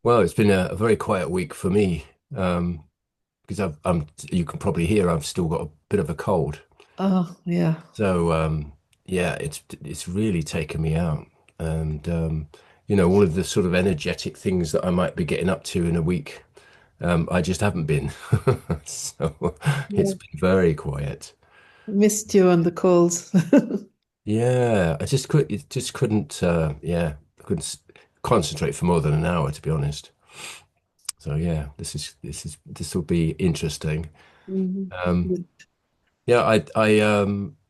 Well, it's been a very quiet week for me, because you can probably hear I've still got a bit of a cold. Oh, yeah. So yeah, it's really taken me out. And all of the sort of energetic things that I might be getting up to in a week, I just haven't been. So it's Yeah. been very quiet. Missed you on the calls. Yeah, it just couldn't yeah, I couldn't concentrate for more than an hour, to be honest. So yeah, this will be interesting. Mhm. Um, yeah, I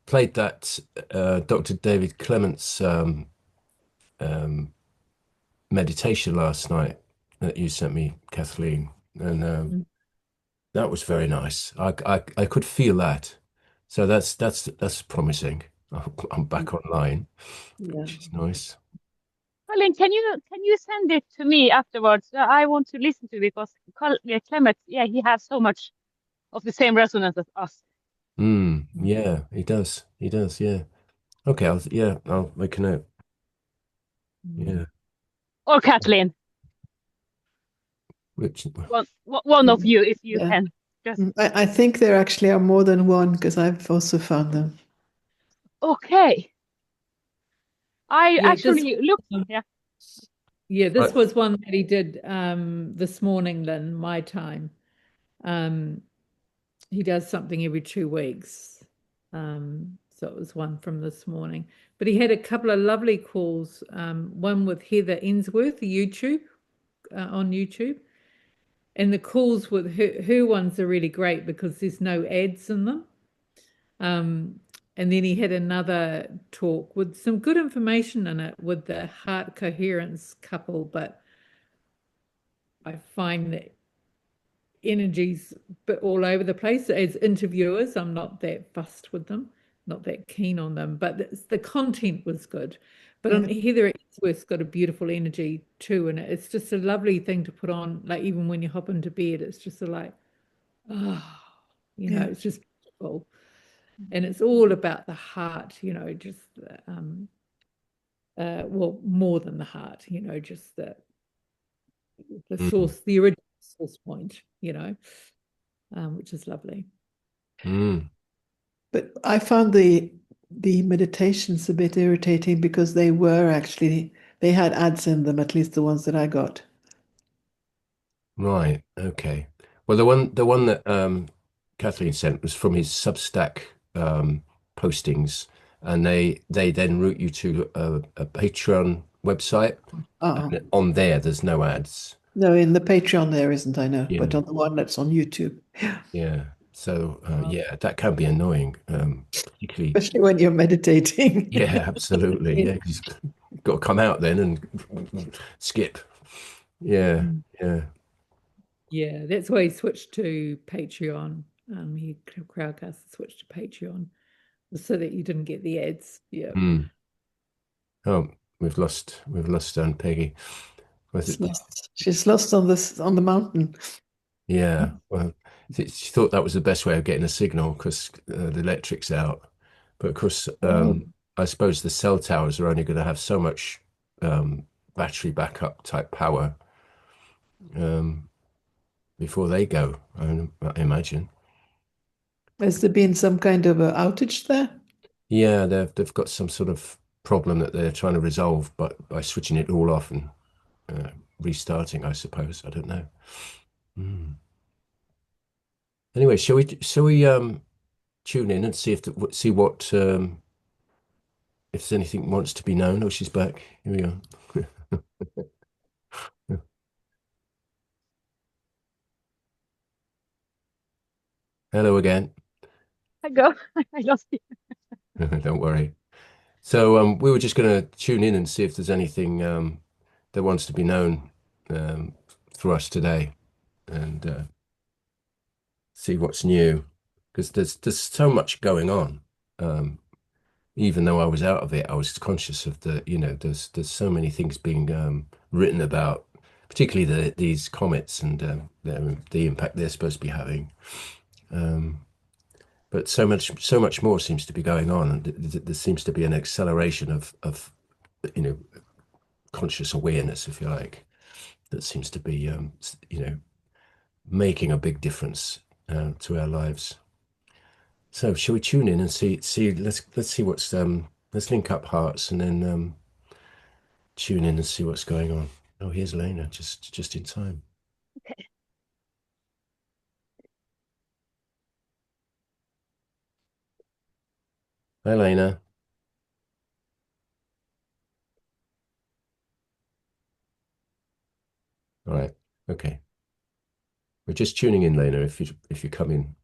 played that Dr. David Clement's um, meditation last night that you sent me, Kathleen, and that was very nice. I could feel that, so that's promising. I'm back online, Yeah. which is nice. Colin, can you send it to me afterwards? I want to listen to it because Clement, yeah, he has so much of the same resonance as us. Yeah, he does. He does. Yeah. Okay. I'll make a note. Mm. Yeah. Or Kathleen, Which. one of you, if you Yeah. can. Just I think there actually are more than one because I've also found them. okay. I Yeah, this actually looked. um, Yeah. yeah, I, this was one that he did this morning, Lynn, my time. Um, he does something every 2 weeks. So it was one from this morning. But he had a couple of lovely calls, one with Heather Ainsworth, on YouTube. And the calls with her ones are really great because there's no ads in them. Um, and then he had another talk with some good information in it with the heart coherence couple, but I find that energy's a bit all over the place. As interviewers, I'm not that fussed with them, not that keen on them, but the content was good. But on Yeah. Heather Ainsworth's got a beautiful energy too, and it's just a lovely thing to put on. Like even when you hop into bed, it's just like, oh, Yeah. it's just beautiful. And it's all about the heart, just well, more than the heart, just the mm, source, the original source point, which is lovely. mm, But I found the meditations a bit irritating because they had ads in them, at least the ones that I got. right. Okay. Well, the one that Kathleen sent was from his Substack postings, and they then route you to a Patreon website, Oh, and on there's no ads. no, in the Patreon there isn't, I know, but Yeah. on the one that's on YouTube. Yeah. Yeah. So yeah, that can be annoying, particularly. Especially when you're meditating. Yeah, absolutely. Yeah, 'cause you've got to come out then and skip. Yeah, yeah. Yeah, that's why he switched to Patreon. He Crowdcast switched to Patreon so that you didn't get the ads. Yeah. Mm. Oh, we've lost Ann-Peggy. Was She's it? lost, she's lost on the mountain. Yeah. Well, she thought that was the best way of getting a signal because the electric's out. But of course, Oh, I suppose the cell towers are only going to have so much battery backup type power um, before they go, I imagine. has there been some kind of a outage there? Yeah, they've got some sort of problem that they're trying to resolve, but by switching it all off and uh, restarting, I suppose. I don't know. Mm. Anyway, shall we tune in and see see what if there's anything wants to be known? Oh, she's back. Here we are. Hello again. I go. I lost you. Don't worry. So we were just going to tune in and see if there's anything that wants to be known um, through us today, and see what's new because there's so much going on. Um, Even though I was out of it, I was conscious of there's so many things being written about, particularly these comets and the impact they're supposed to be having. Um, but so much more seems to be going on, and there seems to be an acceleration of you know conscious awareness, if you like. that seems to be, making a big difference to our lives. So, shall we tune in and see? Let's see what's let's link up hearts and then tune in and see what's going on. Oh, here's Lena, just in time. Okay. Hi, Lena. All right. Okay. We're just tuning in, Lena. If you come in.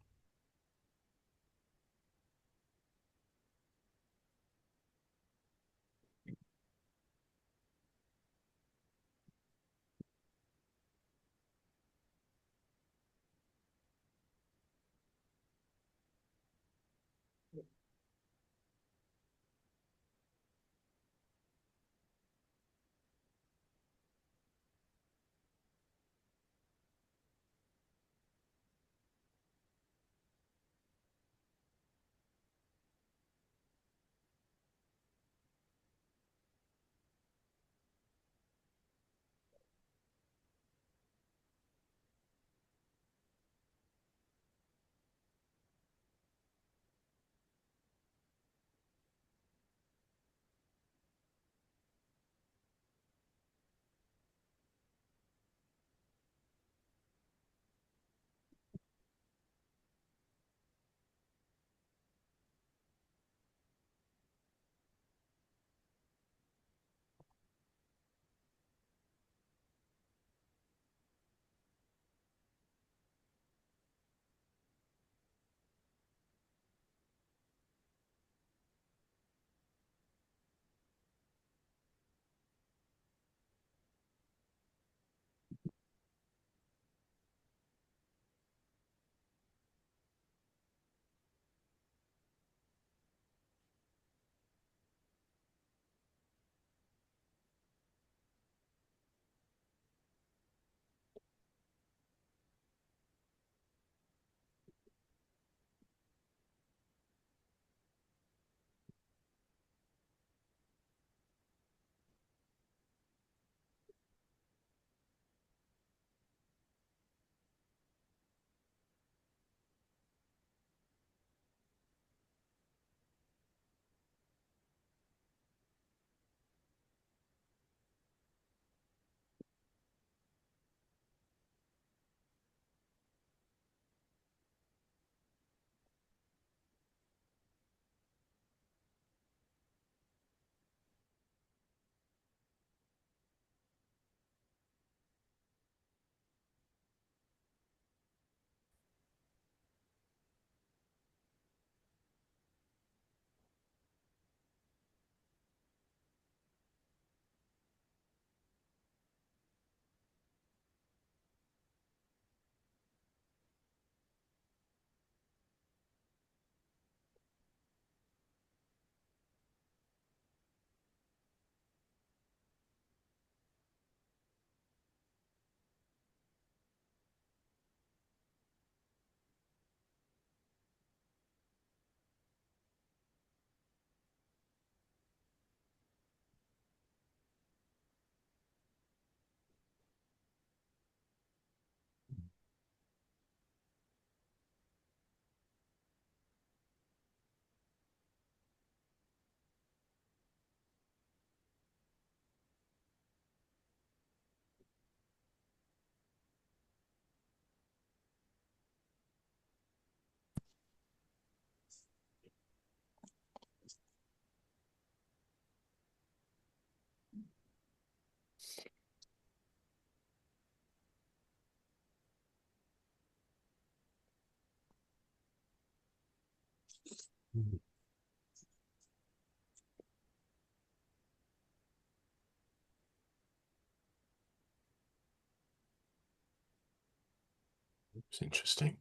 It's interesting.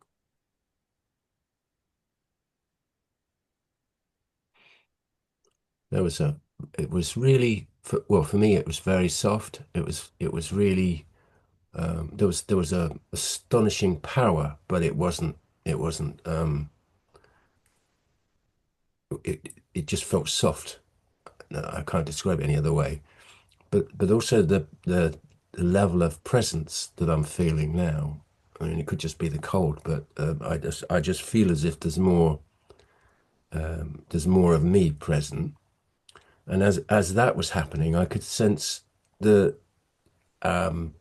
There was a, it was really, well, for me, it was very soft. It was really, there was a astonishing power, but it wasn't, it just felt soft. No, I can't describe it any other way. But also level of presence that I'm feeling now. I mean, it could just be the cold, but I just feel as if there's more of me present. And as that was happening, I could sense um,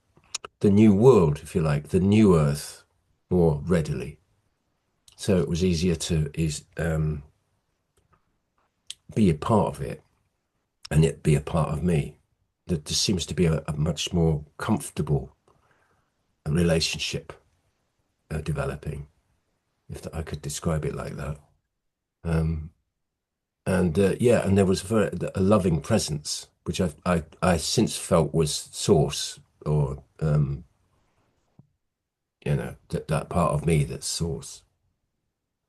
the new world, if you like, the new Earth, more readily. So it was easier to be a part of it, and it be a part of me. There seems to be a much more comfortable relationship developing, if I could describe it like that. Um, and yeah, and there was a loving presence, which I since felt was source, or that part of me that's source.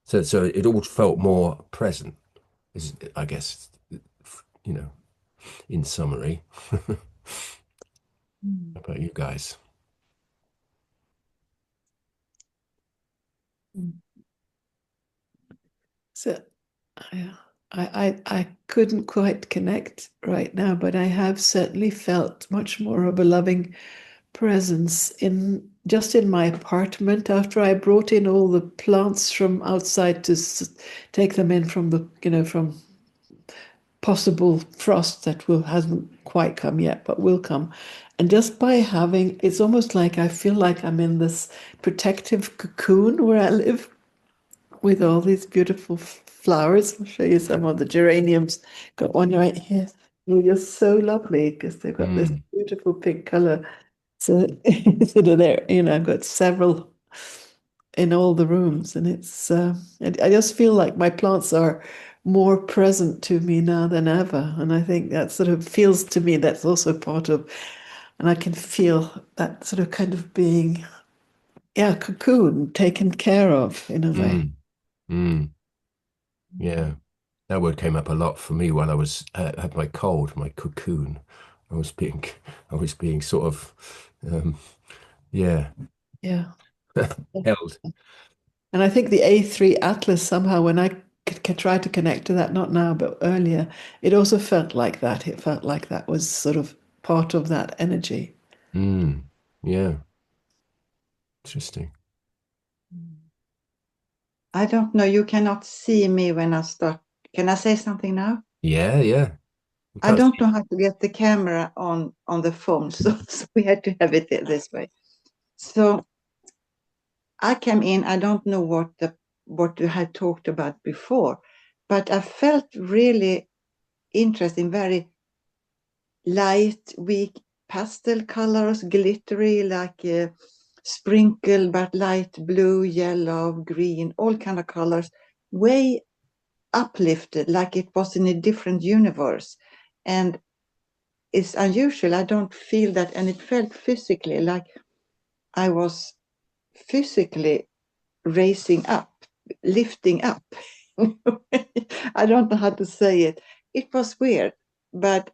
So it all felt more present, is I guess, you know, in summary. How about you guys? So I couldn't quite connect right now, but I have certainly felt much more of a loving presence in my apartment after I brought in all the plants from outside to take them in from from possible frost that hasn't quite come yet, but will come. And just by having, it's almost like I feel like I'm in this protective cocoon where I live, with all these beautiful flowers. I'll show you some of the geraniums. Got one right here. They're just so lovely because they've got this beautiful pink color. So, so they're, I've got several in all the rooms, and I just feel like my plants are more present to me now than ever. And I think that sort of feels to me that's also part of, and I can feel that sort of kind of being, cocoon, taken care of in a way. Mm. Yeah, that word came up a lot for me while I was had my cold, my cocoon. I was being, I was being sort of, yeah, Yeah. held. And I think the A3 Atlas somehow, when I could try to connect to that, not now, but earlier, it also felt like that. It felt like that was sort of part of that energy. Yeah, interesting. I don't know. You cannot see me when I start. Can I say something now? Yeah. I don't know how to get the camera on the phone, so we had to have it this way. So I came in. I don't know what you had talked about before, but I felt really interesting, very light, weak pastel colors, glittery, like sprinkle, but light blue, yellow, green, all kind of colors, way uplifted, like it was in a different universe. And it's unusual. I don't feel that, and it felt physically like I was physically raising up, lifting up. I don't know how to say it. It was weird, but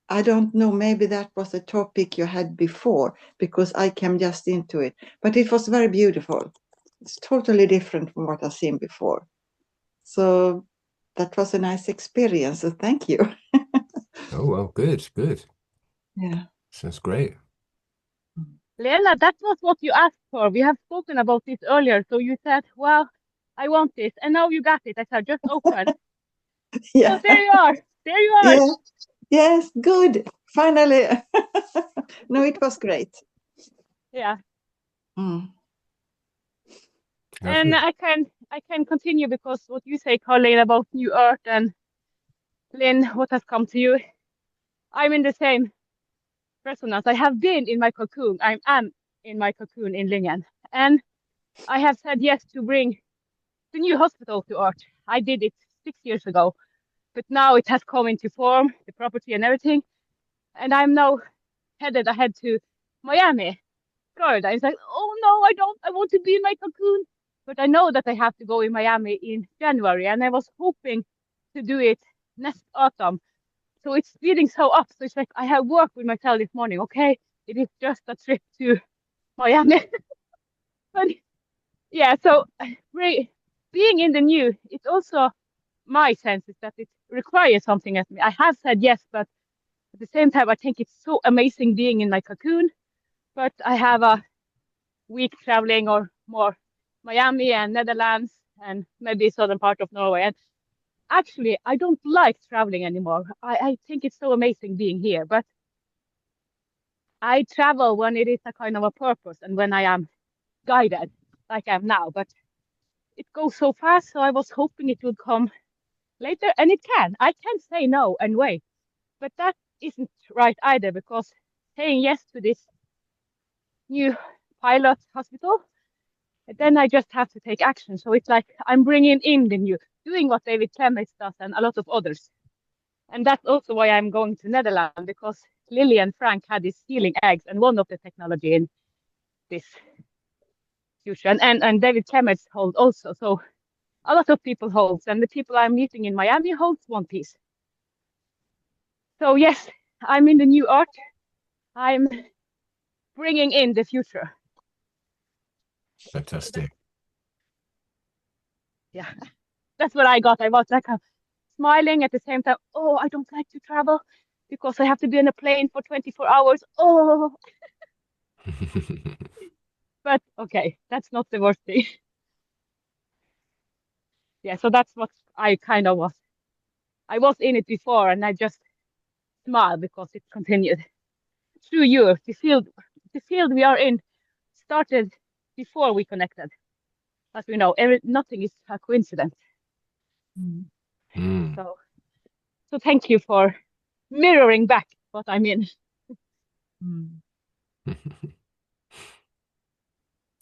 I don't know, maybe that was a topic you had before because I came just into it. But it was very beautiful. It's totally different from what I've seen before. So that was a nice experience. So thank you. Oh, well, good. Yeah. Sounds great. Lena, that was what you asked for. We have spoken about this earlier. So you said, well, I want this. And now you got it. I said, just open. Yeah. So there you are. There you are. Yeah. Yes, good. Finally. No, it was great. Yeah. Mm. And I can continue because what you say, Colin, about New Earth, and Lynn, what has come to you. I'm in the same resonance. I have been in my cocoon. I am in my cocoon in Lingen. And I have said yes to bring the new hospital to Earth. I did it 6 years ago, but now it has come into form, the property and everything. And I'm now headed ahead to Miami, Florida. It's like, oh no, I don't. I want to be in my cocoon. But I know that I have to go in Miami in January, and I was hoping to do it next autumn. So it's speeding so up. So it's like I have worked with myself this morning. Okay, it is just a trip to Miami. But yeah, so being in the new, it's also my sense is that it requires something at me. I have said yes, but At the same time, I think it's so amazing being in my cocoon, but I have a week traveling or more Miami and Netherlands and maybe southern part of Norway. And actually, I don't like traveling anymore. I think it's so amazing being here, but I travel when it is a kind of a purpose and when I am guided, like I am now. But it goes so fast, so I was hoping it would come later, and it can. I can say no and wait, but that isn't right either because saying yes to this new pilot hospital, then I just have to take action. So it's like I'm bringing in the new, doing what David Clements does and a lot of others. And that's also why I'm going to Netherlands because Lily and Frank had these healing eggs and one of the technology in this future. And David Clements hold also. So a lot of people holds, and the people I'm meeting in Miami holds one piece. So yes, I'm in the new art. I'm bringing in the future. Fantastic. Yeah, that's what I got. I was like smiling at the same time. Oh, I don't like to travel because I have to be on a plane for 24 hours. Oh, but okay, that's not the worst thing. Yeah, so that's what I kind of was. I was in it before and I just smiled because it continued. Through you, the field we are in started before we connected. As we know, nothing is a coincidence. Mm. So thank you for mirroring back what I'm in.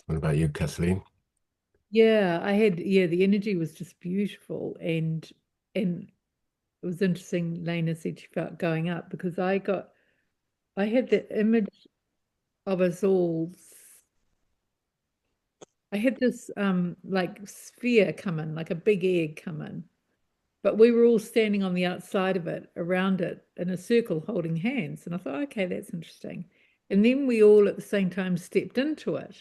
What about you, Kathleen? Yeah, the energy was just beautiful, and it was interesting. Lena said she felt going up because I had the image of us all. I had this like sphere come in, like a big egg come in, but we were all standing on the outside of it, around it, in a circle holding hands. And I thought, okay, that's interesting. And then we all at the same time stepped into it.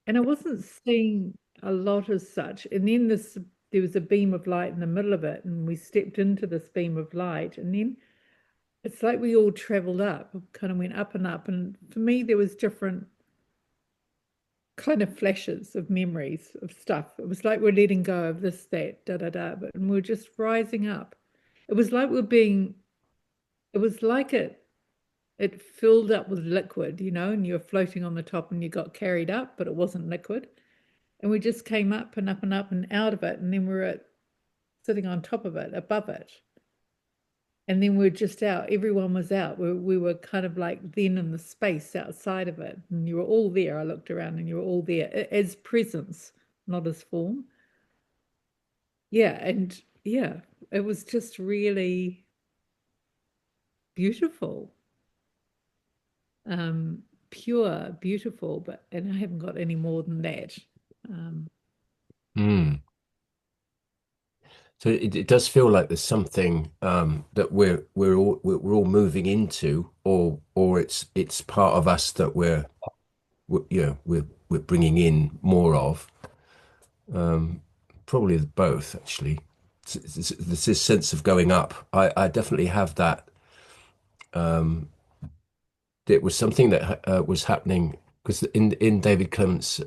And I wasn't seeing a lot as such. And then there was a beam of light in the middle of it, and we stepped into this beam of light. And then it's like we all traveled up, kind of went up and up. And for me, there was different kind of flashes of memories of stuff. It was like we're letting go of this, that, da da da, and we're just rising up. It was like it filled up with liquid, and you were floating on the top and you got carried up, but it wasn't liquid. And we just came up and up and up and out of it, and then we were sitting on top of it, above it. And then we're just out. Everyone was out. We were kind of like then in the space outside of it. And you were all there. I looked around and you were all there as presence, not as form. Yeah. And yeah, it was just really beautiful. Pure, beautiful, and I haven't got any more than that. So it does feel like there's something that we're all moving into, or it's part of us that we're bringing in more of. Probably both, actually. This sense of going up. I definitely have that. It was something that was happening because in David Clements'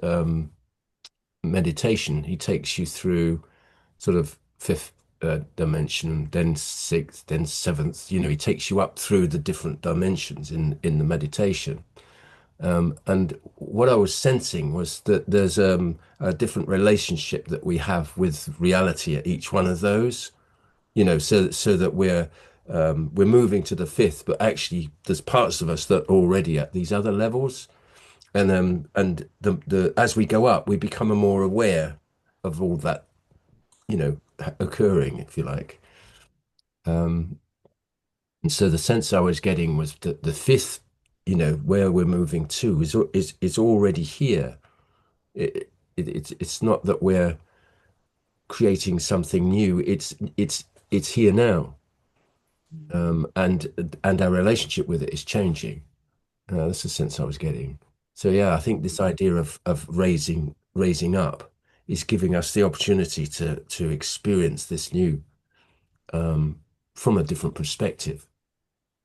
meditation, he takes you through sort of fifth dimension, then sixth, then seventh. He takes you up through the different dimensions in the meditation. And what I was sensing was that there's a different relationship that we have with reality at each one of those. So that we're moving to the fifth, but actually there's parts of us that are already at these other levels. And the as we go up, we become more aware of all that, occurring, if you like. And so the sense I was getting was that the fifth, where we're moving to is already here. It's not that we're creating something new. It's here now. And our relationship with it is changing. That's the sense I was getting. So yeah, I think this idea of raising up is giving us the opportunity to experience this new from a different perspective,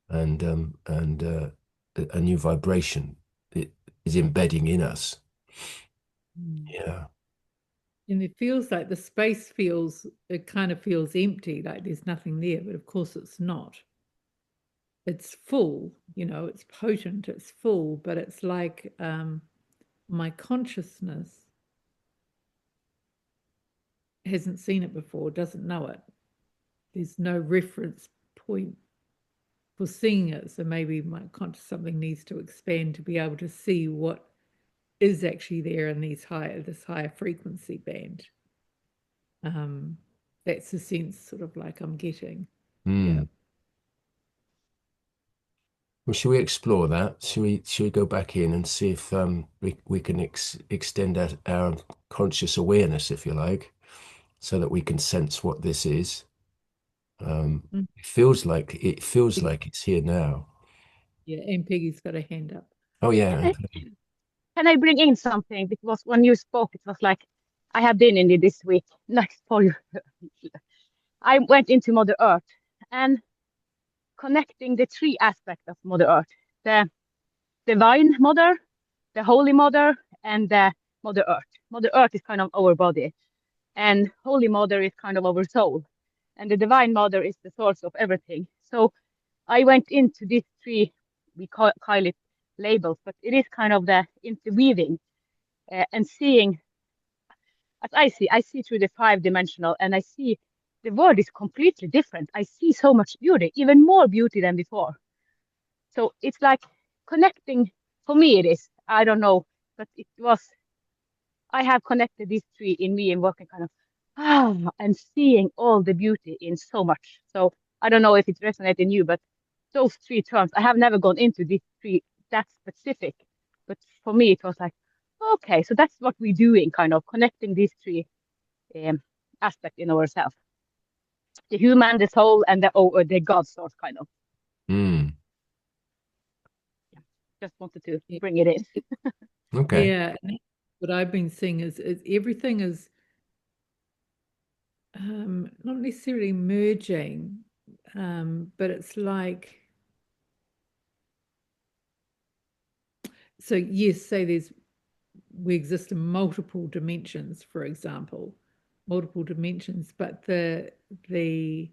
and a new vibration it is embedding in us. Yeah. And it feels like the space it kind of feels empty, like there's nothing there, but of course it's not. It's full, it's potent, it's full, but it's like my consciousness hasn't seen it before, doesn't know it. There's no reference point for seeing it. So maybe my something needs to expand to be able to see what is actually there in this higher frequency band. That's the sense sort of like I'm getting. Yeah. Well, should we explore that? Should we go back in and see if we can extend our conscious awareness, if you like, so that we can sense what this is? It feels like it's here now. Yeah, Ann-Peggy's got a hand up. Oh yeah. Can I bring in something? Because when you spoke, it was like I have been in it this week. Next for you. I went into Mother Earth and connecting the three aspects of Mother Earth: the divine Mother, the Holy Mother, and the Mother Earth. Mother Earth is kind of our body, and Holy Mother is kind of our soul, and the Divine Mother is the source of everything. So I went into these three, we call it labels, but it is kind of the interweaving and seeing, as I see through the 5-dimensional, and I see the world is completely different. I see so much beauty, even more beauty than before. So it's like connecting, for me it is, I don't know, but it was, I have connected these three in me and working kind of, and seeing all the beauty in so much. So I don't know if it resonates in you, but those three terms, I have never gone into these three that specific, but for me it was like, okay, so that's what we're doing, kind of connecting these three aspects in ourselves: the human, the soul, and the God source, kind of. Mm. Yeah. Just wanted to bring it in. Okay. Yeah, what I've been seeing is everything is not necessarily merging, but it's like, so yes, say we exist in multiple dimensions, for example, multiple dimensions, but the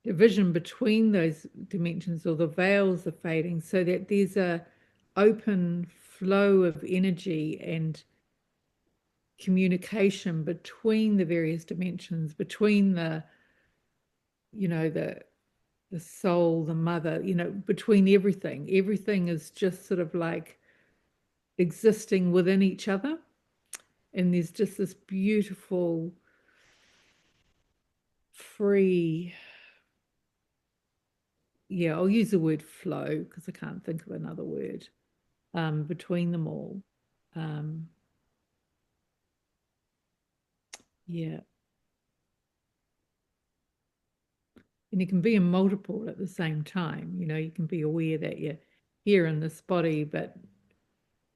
division between those dimensions, or the veils, are fading, so that there's a open flow of energy and communication between the various dimensions, between the soul, the mother, between everything. Everything is just sort of like existing within each other. And there's just this beautiful, free, yeah, I'll use the word flow because I can't think of another word, between them all. Yeah. And you can be in multiple at the same time. You can be aware that you're here in this body, but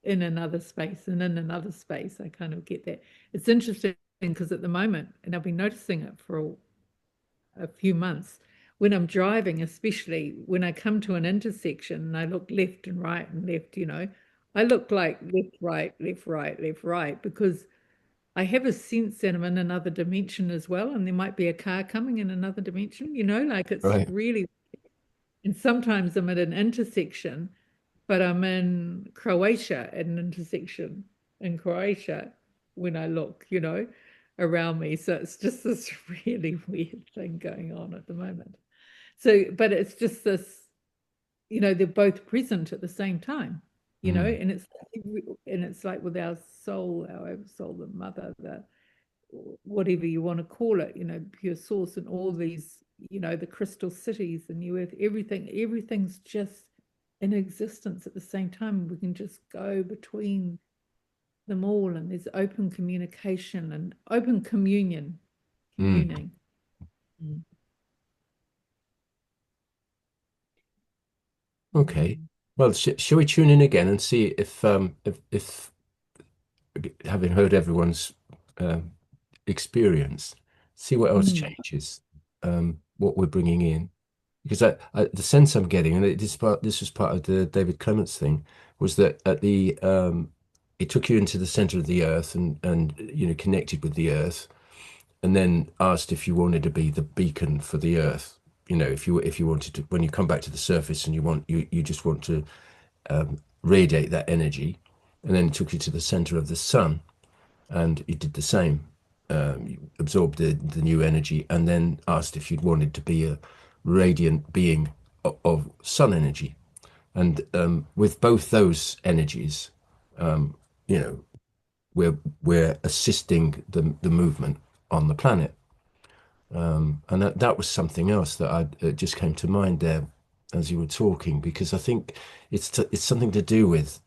in another space and in another space. I kind of get that. It's interesting because at the moment, and I've been noticing it for a few months, when I'm driving, especially when I come to an intersection and I look left and right and left, I look like left, right, left, right, left, right, because I have a sense that I'm in another dimension as well. And there might be a car coming in another dimension, like it's Right. really, and sometimes I'm at an intersection, but I'm in Croatia at an intersection in Croatia when I look, around me. So it's just this really weird thing going on at the moment. So, but it's just this, they're both present at the same time, and it's like with our soul, our oversoul, the mother, the whatever you want to call it, pure source, and all these, the crystal cities and new earth, everything's just in existence at the same time. We can just go between them all, and there's open communication and open communing. Okay. Well, shall we tune in again and see if having heard everyone's um, experience, see what else Mm. changes, what we're bringing in. because the sense I'm getting, and this was part of the David Clements thing, was that at the it took you into the center of the earth and connected with the earth, and then asked if you wanted to be the beacon for the earth. If you wanted to, when you come back to the surface and you just want to radiate that energy, and then took you to the center of the sun, and you did the same. You absorbed the new energy, and then asked if you'd wanted to be a radiant being of sun energy. And with both those energies, you know, we're assisting the movement on the planet. And that was something else that it just came to mind there as you were talking, because I think it's something to do with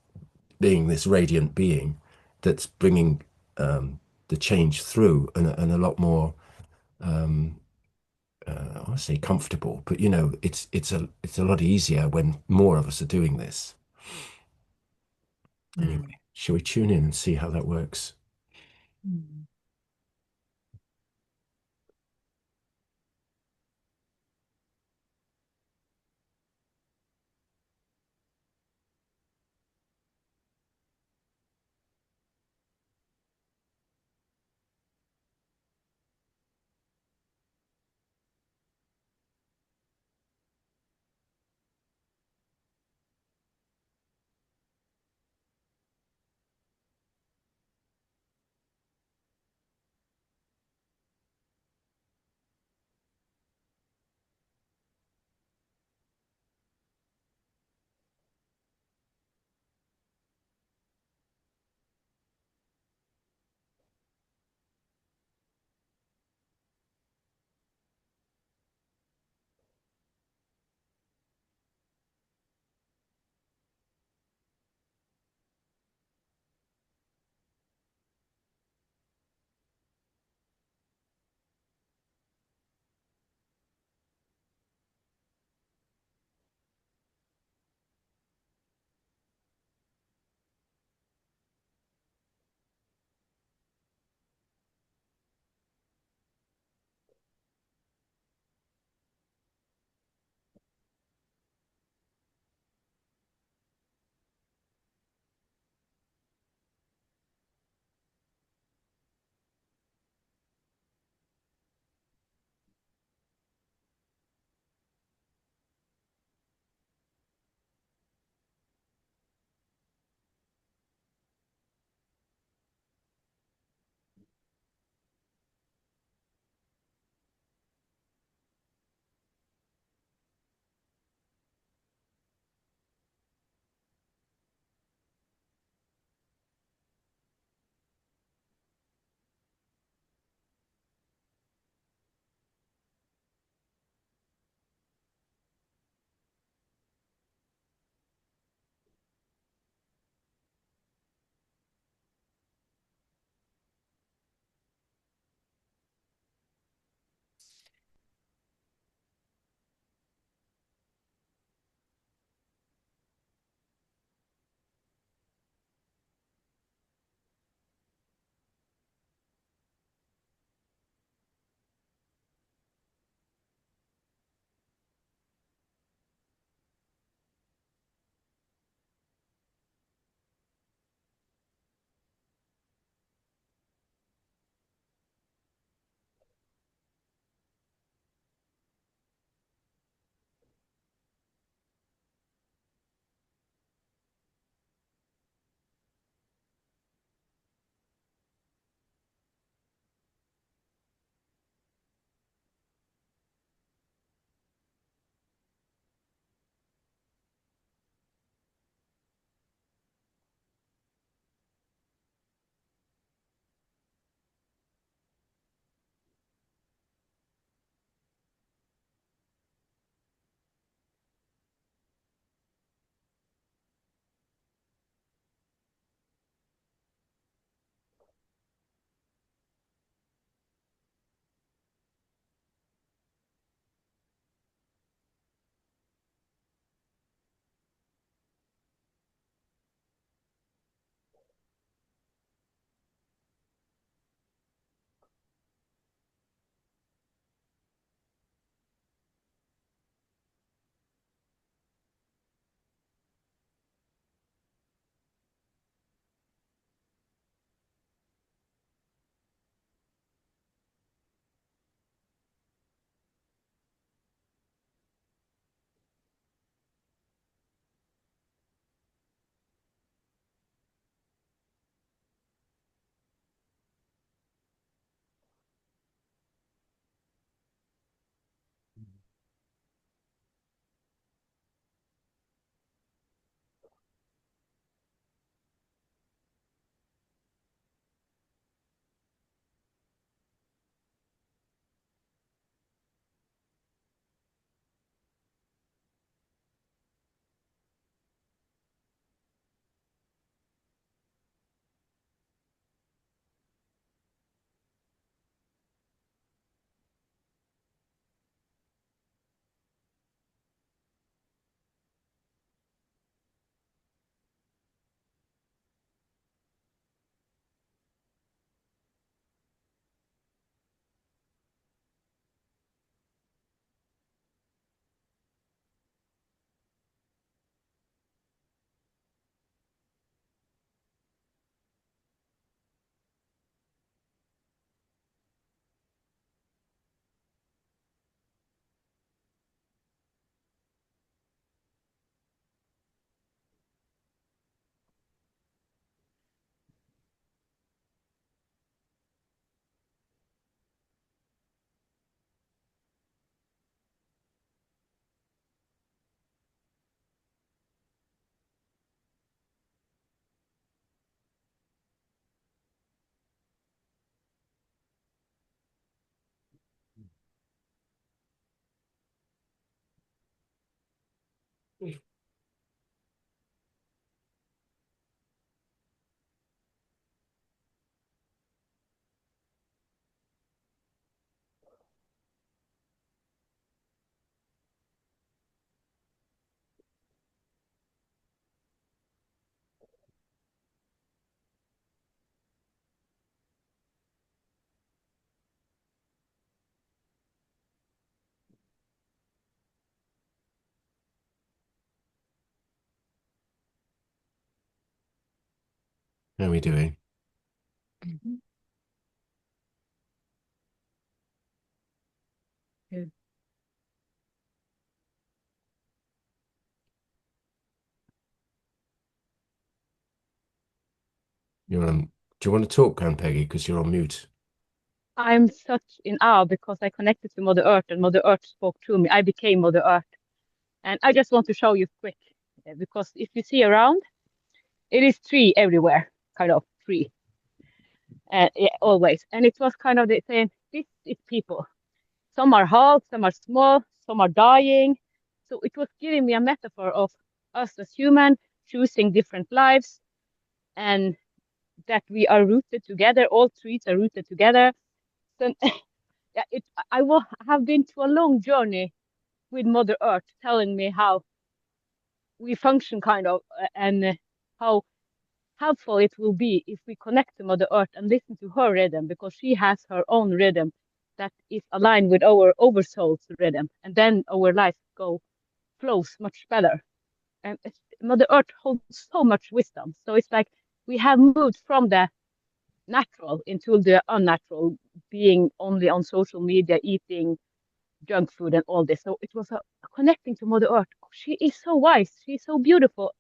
being this radiant being that's bringing the change through, and a lot more. I want to say comfortable, but it's a lot easier when more of us are doing this. Mm. Anyway, shall we tune in and see how that works? Mm. How are we doing? Good. You're do you want to talk, Ann-Peggy? Because you're on mute. I'm such in awe because I connected to Mother Earth and Mother Earth spoke to me. I became Mother Earth. And I just want to show you quick because if you see around, it is tree everywhere, kind of tree, yeah, always. And it was kind of the saying, this is people. Some are half, some are small, some are dying. So it was giving me a metaphor of us as human choosing different lives and that we are rooted together. All trees are rooted together. So yeah, I will have been to a long journey with Mother Earth, telling me how we function, kind of, and how helpful it will be if we connect to Mother Earth and listen to her rhythm because she has her own rhythm that is aligned with our oversoul's rhythm, and then our life flows much better. And Mother Earth holds so much wisdom. So it's like we have moved from the natural into the unnatural, being only on social media, eating junk food and all this. So it was connecting to Mother Earth. She is so wise. She's so beautiful.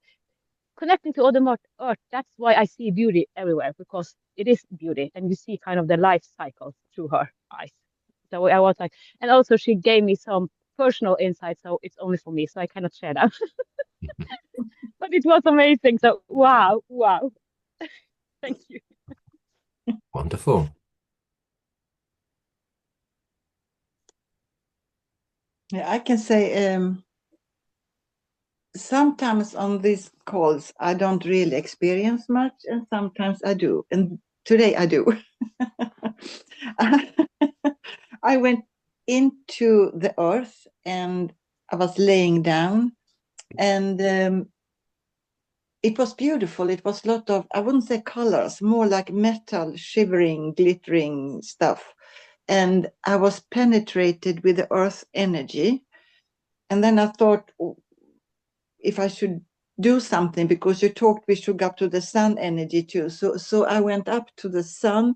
Connecting to other Mother Earth. That's why I see beauty everywhere because it is beauty, and you see kind of the life cycle through her eyes. So I was like, and also she gave me some personal insight. So it's only for me, so I cannot share that. But it was amazing. So wow, wow. Thank you. Wonderful. Yeah, I can say sometimes on these calls I don't really experience much, and sometimes I do. And today I do. I went into the earth and I was laying down, and it was beautiful. It was a lot of, I wouldn't say colors, more like metal, shivering, glittering stuff. And I was penetrated with the earth energy. And then I thought, if I should do something, because you talked we should go up to the sun energy too. So I went up to the sun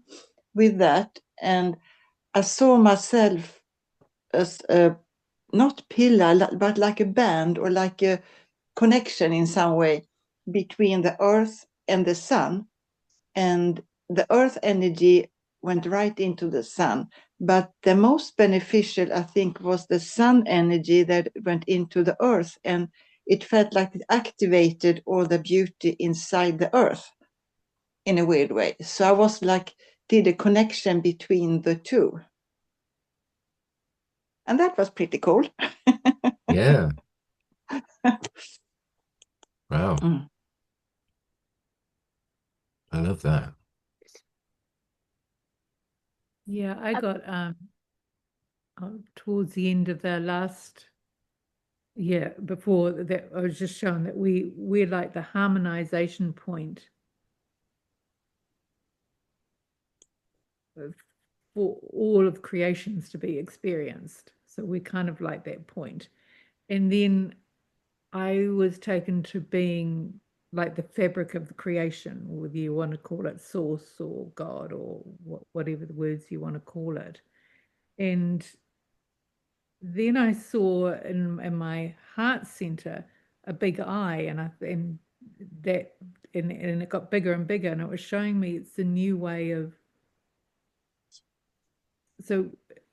with that, and I saw myself as a not pillar, but like a band or like a connection in some way between the earth and the sun. And the earth energy went right into the sun. But the most beneficial, I think, was the sun energy that went into the earth. And it felt like it activated all the beauty inside the earth in a weird way. So I was like, did a connection between the two. And that was pretty cool. Yeah. Wow. Mm. I love that. Yeah, I got towards the end of the last, yeah, before that, I was just showing that we're like the harmonization point for all of creations to be experienced. So we're kind of like that point. And then I was taken to being like the fabric of the creation, whether you want to call it source or God or whatever the words you want to call it. And then I saw in my heart center a big eye, and that and it got bigger and bigger, and it was showing me it's a new way of. So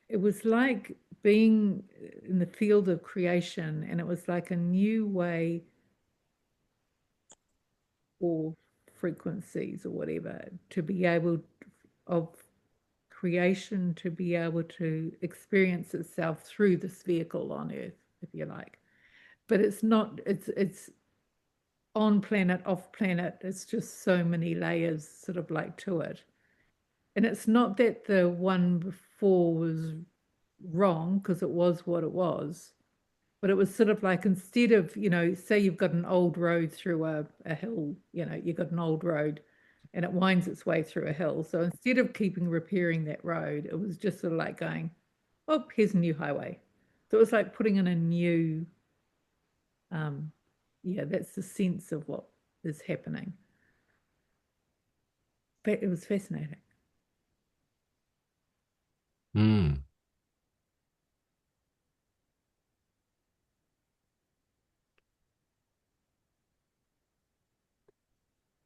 it was like being in the field of creation, and it was like a new way or frequencies or whatever to be able of creation to be able to experience itself through this vehicle on earth, if you like. but it's not, it's on planet, off planet. It's just so many layers sort of like to it. And it's not that the one before was wrong, because it was what it was, but it was sort of like, instead of, say you've got an old road through a hill, you've got an old road and it winds its way through a hill. So instead of repairing that road, it was just sort of like going, oh, here's a new highway. So it was like putting in a new, yeah, that's the sense of what is happening. But it was fascinating. Mm.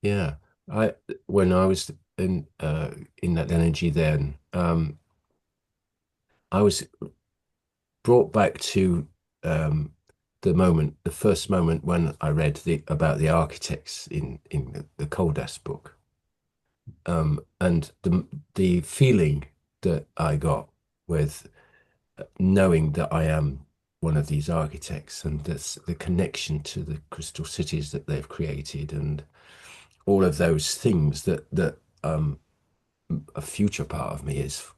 Yeah. When I was in that energy then, I was brought back to the first moment when I read about the architects in the Koldas book, and the feeling that I got with knowing that I am one of these architects, and that's the connection to the crystal cities that they've created, and all of those things that a future part of me is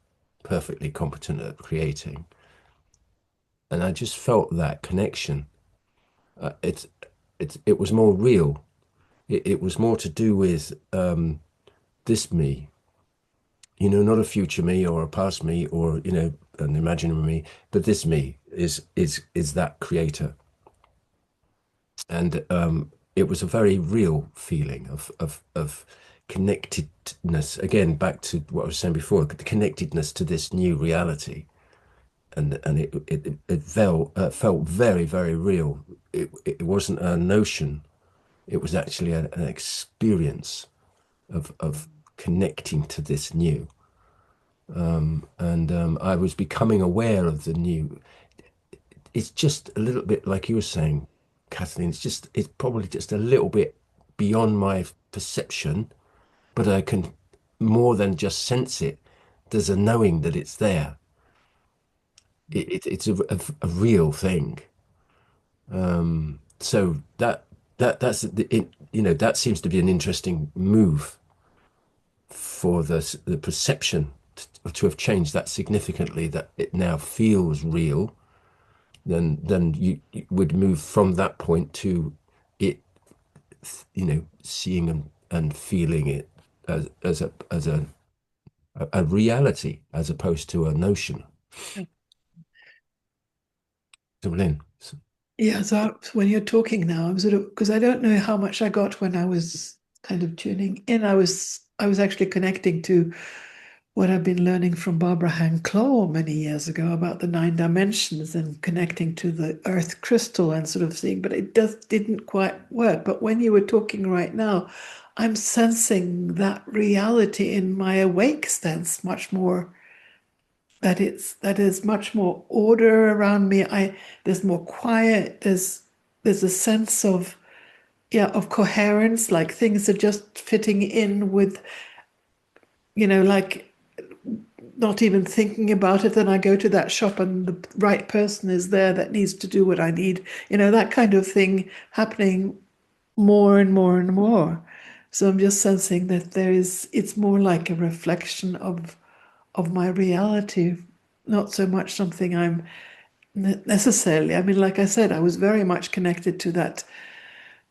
perfectly competent at creating. And I just felt that connection. Uh, it it was more real. It was more to do with this me, not a future me or a past me or an imaginary me, but this me is that creator. And it was a very real feeling of connectedness. Again, back to what I was saying before, the connectedness to this new reality, and it felt very, very real. It wasn't a notion; it was actually an experience of connecting to this new. And I was becoming aware of the new. It's just a little bit like you were saying, Kathleen. It's probably just a little bit beyond my perception, but I can more than just sense it. There's a knowing that it's there. It's a real thing. So that's it. That seems to be an interesting move for the perception to have changed that significantly. That it now feels real. Then you would move from that point to it, seeing and feeling it as a reality as opposed to a notion. So Lynn. Yeah, so when you're talking now, I'm sort of, because I don't know how much I got when I was kind of tuning in. I was actually connecting to what I've been learning from Barbara Hanklaw many years ago about the 9 dimensions and connecting to the earth crystal and sort of seeing, but it didn't quite work. But when you were talking right now, I'm sensing that reality in my awake sense much more, that is much more order around me. There's more quiet. There's a sense of, yeah, of coherence, like things are just fitting in with, like not even thinking about it. Then I go to that shop and the right person is there that needs to do what I need. That kind of thing happening more and more and more. So I'm just sensing that it's more like a reflection of my reality, not so much something I'm necessarily. I mean, like I said, I was very much connected to that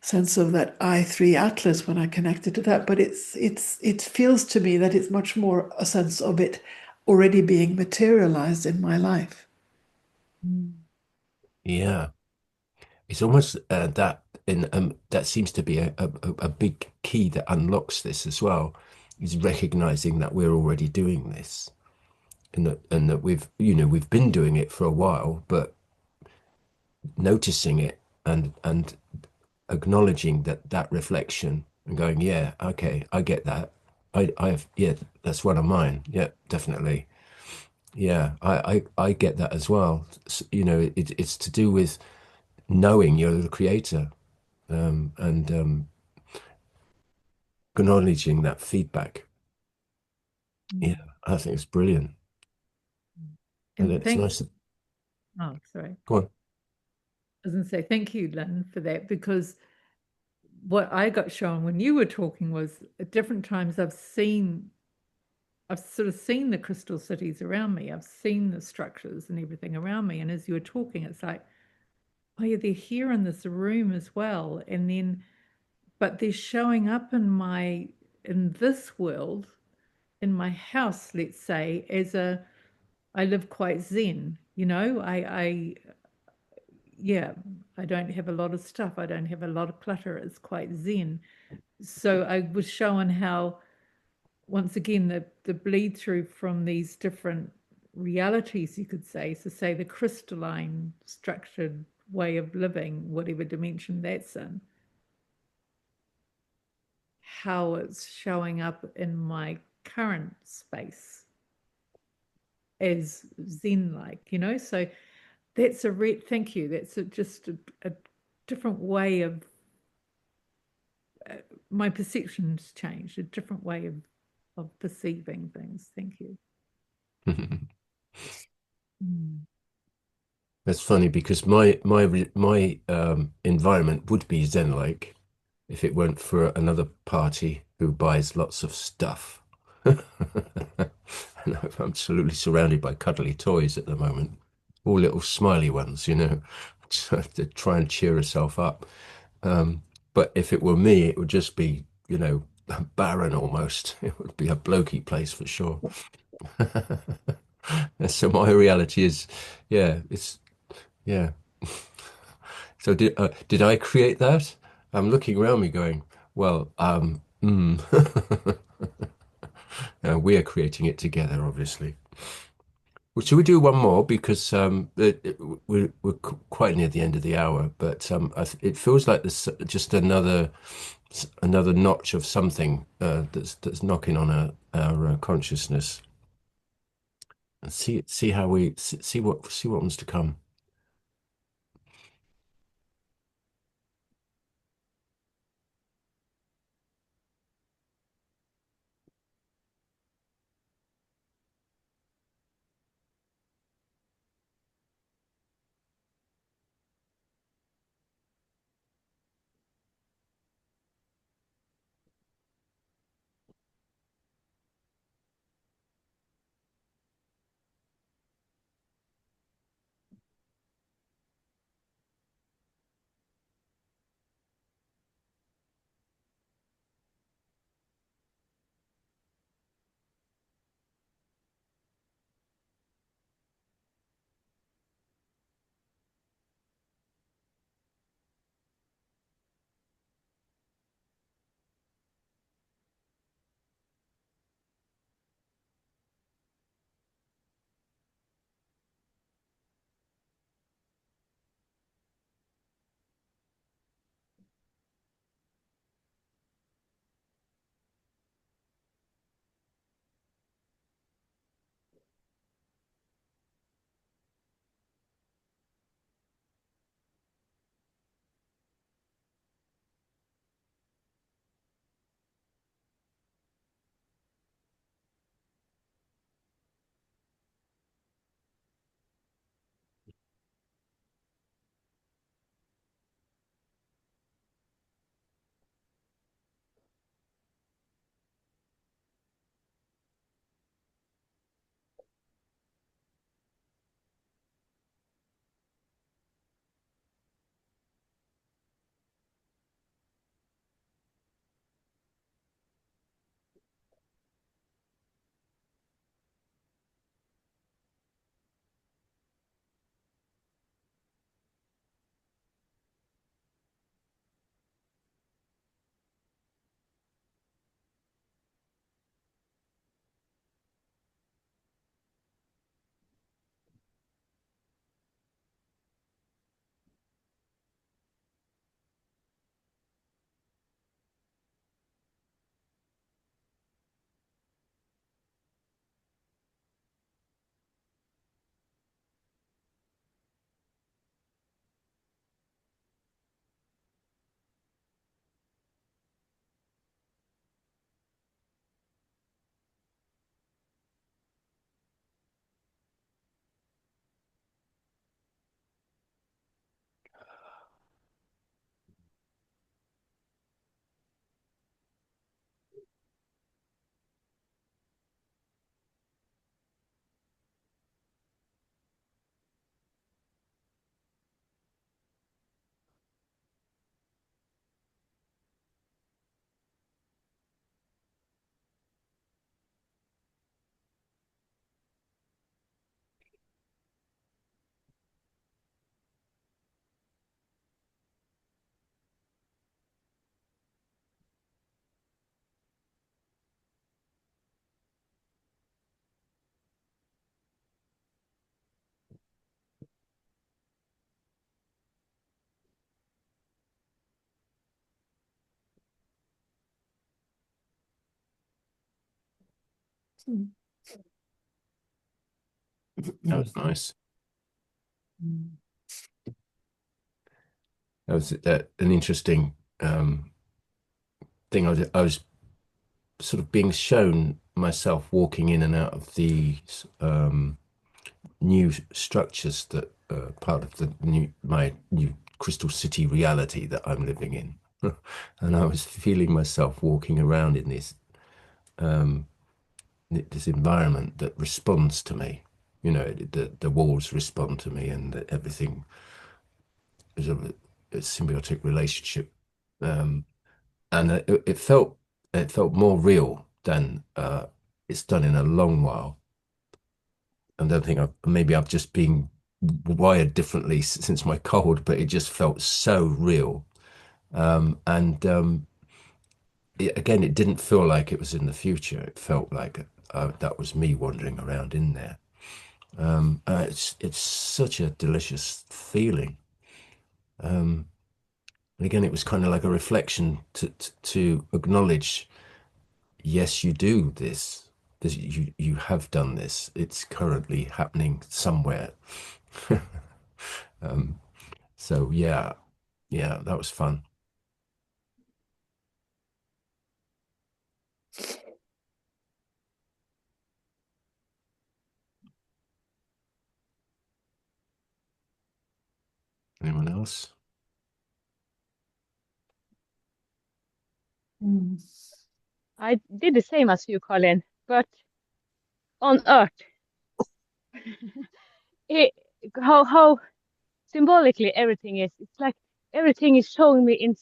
sense of that I3 Atlas when I connected to that, but it feels to me that it's much more a sense of it already being materialized in my life. Yeah, it's almost that seems to be a big key that unlocks this as well, is recognizing that we're already doing this, and that we've been doing it for a while, but noticing it and acknowledging that reflection and going, yeah, okay, I get that. Yeah, that's one of mine. Yeah, definitely. Yeah, I get that as well. It's to do with knowing you're the creator, and acknowledging that feedback. Yeah, I think it's brilliant. And And it's nice. oh, sorry. Go on. was going to say thank you, Lynn, for that, because what I got shown when you were talking was at different times I've sort of seen the crystal cities around me. I've seen the structures and everything around me. And as you were talking, it's like, oh yeah, they're here in this room as well. And then, but they're showing up in this world, in my house, let's say, I live quite zen, yeah, I don't have a lot of stuff. I don't have a lot of clutter. It's quite zen. So I was showing how, once again, the bleed through from these different realities, you could say, so say the crystalline structured way of living, whatever dimension that's in, how it's showing up in my current space as zen-like, so that's thank you, that's just a different way of my perception's changed, a different way of perceiving things. Thank you. Mm. That's funny because my environment would be Zen-like if it weren't for another party who buys lots of stuff. And I'm absolutely surrounded by cuddly toys at the moment, all little smiley ones, to try and cheer herself up. But if it were me, it would just be, barren almost. It would be a blokey place for sure. So my reality is, yeah, yeah. So did I create that? I'm looking around me going, well, we are creating it together, obviously. Well, should we do one more because we're quite near the end of the hour, but it feels like there's just another notch of something that's knocking on our consciousness, and see how we see what wants to come. That was nice. That was an interesting thing. I was sort of being shown myself walking in and out of these new structures that are part of my new Crystal City reality that I'm living in. And I was feeling myself walking around in this environment that responds to me. You know, the walls respond to me, and everything is a symbiotic relationship. And it felt more real than it's done in a long while. I don't think maybe I've just been wired differently since my cold, but it just felt so real. And again, it didn't feel like it was in the future. It felt like that was me wandering around in there. It's such a delicious feeling. And again, it was kind of like a reflection to acknowledge, yes, you do this. You have done this. It's currently happening somewhere. So yeah, that was fun. Anyone else? I did the same as you, Colin, but on Earth, it, how symbolically everything is. It's like everything is showing me in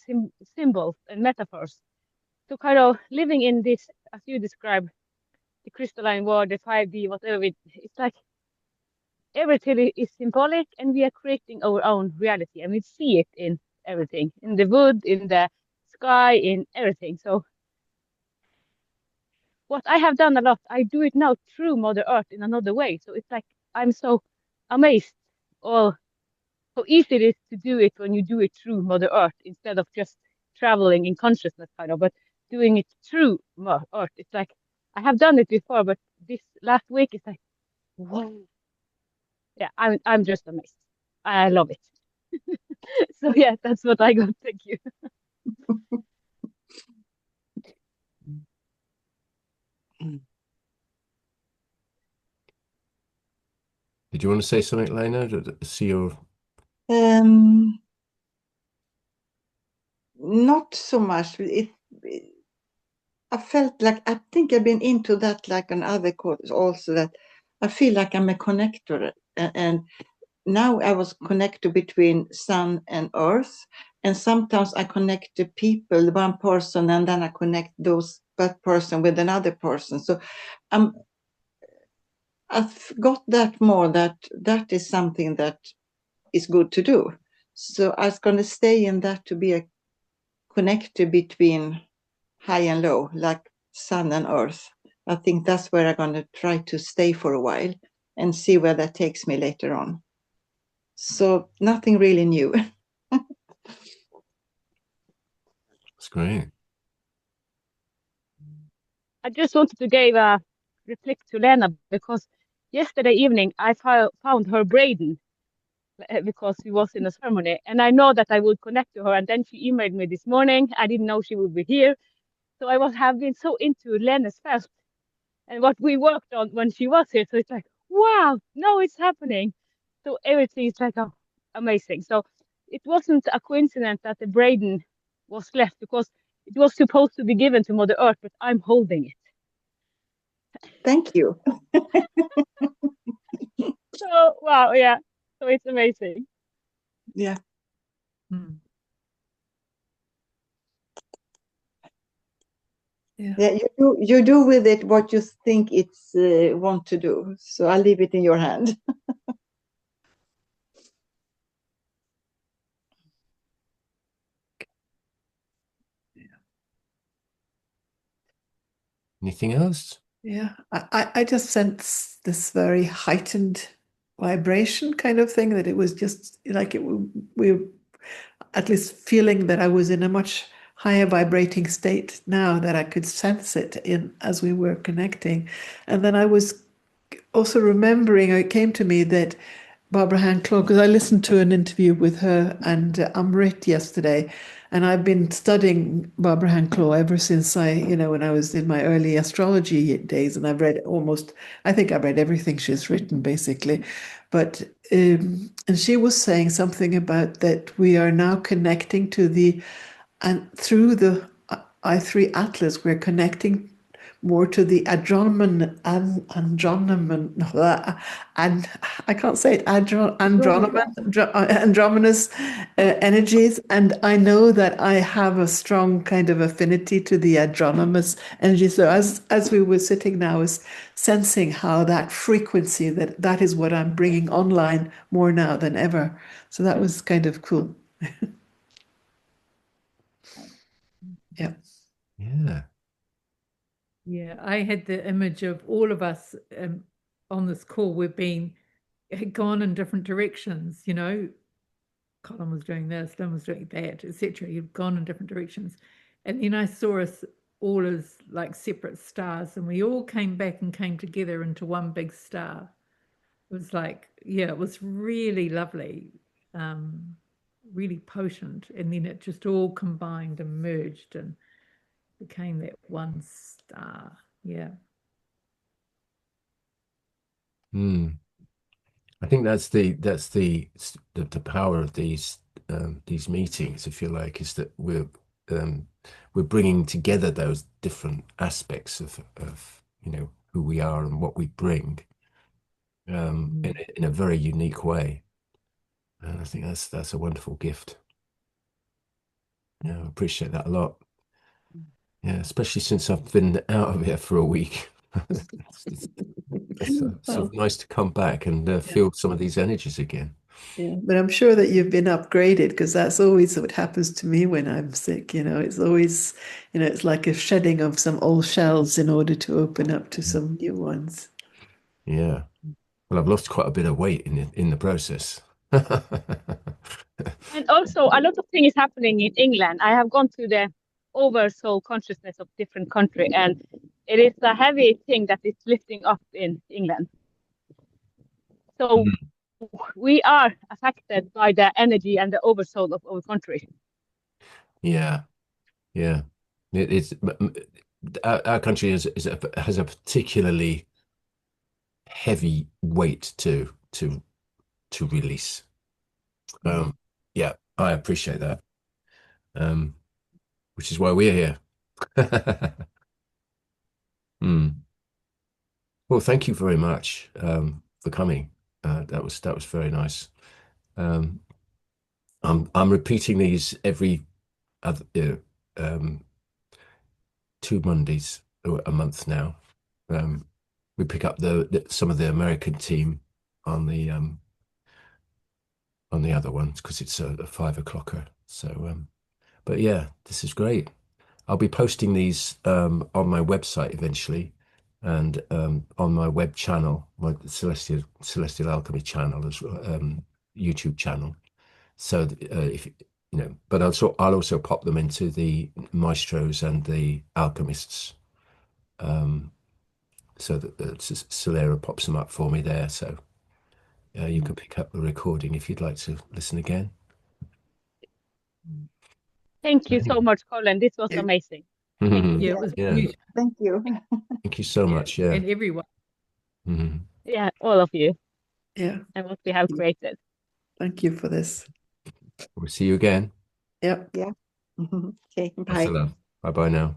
symbols and metaphors. So kind of living in this, as you describe, the crystalline world, the 5D, whatever. It's like everything is symbolic, and we are creating our own reality, and we see it in everything, in the wood, in the sky, in everything. So what I have done a lot, I do it now through Mother Earth in another way. So it's like I'm so amazed or how easy it is to do it when you do it through Mother Earth instead of just traveling in consciousness, kind of, but doing it through Mother Earth. It's like I have done it before, but this last week is like, wow. Yeah, I'm just amazed. I love it. So yeah, that's what I got. Thank you. Did you want to say something, Lena? See your Not so much. I felt like, I think I've been into that like on other courses also, that I feel like I'm a connector. And now I was connected between sun and earth. And sometimes I connect the people, one person, and then I connect that person with another person. So I've got that more, that is something that is good to do. So I was going to stay in that, to be a connector between high and low, like sun and earth. I think that's where I'm going to try to stay for a while and see where that takes me later on. So nothing really new. That's great. I just wanted to give a reflect to Lena because yesterday evening I found her braiden because she was in a ceremony, and I know that I would connect to her. And then she emailed me this morning. I didn't know she would be here, so have been so into Lena's fest and what we worked on when she was here. So it's like, wow, no, it's happening. So everything is like, oh, amazing. So it wasn't a coincidence that the braiden was left because it was supposed to be given to Mother Earth, but I'm holding it. Thank you. So wow, yeah. So it's amazing. Yeah. Yeah, you do with it what you think it's want to do. So I'll leave it in your hand. Anything else? Yeah, I just sense this very heightened vibration kind of thing, that it was just like we at least feeling that I was in a much higher vibrating state now that I could sense it in as we were connecting. And then I was also remembering, it came to me that Barbara Hand-Claw, because I listened to an interview with her and Amrit yesterday, and I've been studying Barbara Hand-Claw ever since when I was in my early astrology days, and I think I've read everything she's written basically. But and she was saying something about that we are now connecting and through the I3 Atlas, we're connecting more to the and I can't say it, androgynous energies. And I know that I have a strong kind of affinity to the androgynous energy. So as we were sitting now, is sensing how that frequency, that is what I'm bringing online more now than ever. So that was kind of cool. Yeah. Yeah. Yeah, I had the image of all of us on this call. Had gone in different directions, Colin was doing this, Lynn was doing that, etc. You've gone in different directions. And then I saw us all as like separate stars, and we all came back and came together into one big star. It was like, yeah, it was really lovely, really potent. And then it just all combined and merged and became that one star. Yeah. Mm. I think that's the power of these meetings, if you like, is that we're bringing together those different aspects of who we are and what we bring in a very unique way. And I think that's a wonderful gift. Yeah, I appreciate that a lot. Yeah, especially since I've been out of here for a week. It's sort of nice to come back and feel some of these energies again. Yeah, but I'm sure that you've been upgraded, because that's always what happens to me when I'm sick. It's always, it's like a shedding of some old shells in order to open up to some new ones. Yeah. Well, I've lost quite a bit of weight in the process. And also, a lot of things happening in England. I have gone to the oversoul consciousness of different country, and it is a heavy thing that is lifting up in England. So we are affected by the energy and the oversoul of our country. Yeah, yeah. It's our country has a particularly heavy weight to release. Yeah, I appreciate that. Which is why we're here. Mm. Well, thank you very much for coming. That was very nice. I'm repeating these every other 2 Mondays a month now. We pick up some of the American team on the other ones because it's a 5 o'clocker. So, but yeah, this is great. I'll be posting these on my website eventually, and on my web channel, my Celestial Alchemy channel as well, YouTube channel. So if but I'll also pop them into the maestros and the alchemists, so that Solera pops them up for me there. So you can pick up the recording if you'd like to listen again. Thank you so much, Colin. This was amazing. Thank you. Yeah, it was beautiful. Thank you. Thank you so much. Yeah. And everyone. Mm-hmm. Yeah, all of you. Yeah. And what we have created. Thank you for this. We'll see you again. Yep. Yeah. Okay. Bye. Bye. Bye bye now.